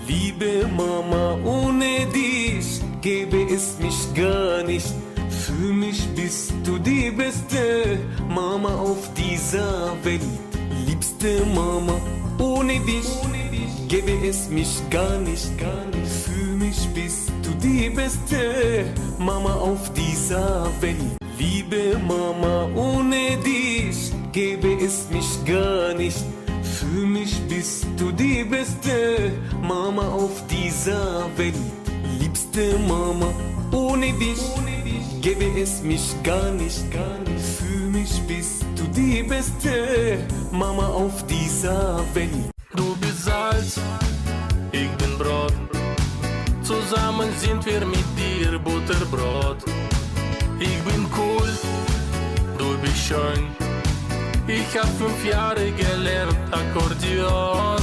Liebe Mama, ohne dich gäbe es mich gar nicht. Für mich bist du die beste Mama auf dieser Welt. Liebste Mama, ohne dich gäbe es mich gar nicht. Für mich bist du die beste Mama auf dieser Welt. Liebe Mama, ohne dich gäbe es mich gar nicht. Für mich bist du die beste Mama auf dieser Welt. Liebste Mama, ohne dich gäbe es mich gar nicht. Für mich bist du die beste Mama auf dieser Welt. Du bist Salz, ich bin Brot. Zusammen sind wir mit dir Butterbrot. Ich bin cool, du bist schön. Ich hab 5 Jahre gelernt Akkordeon.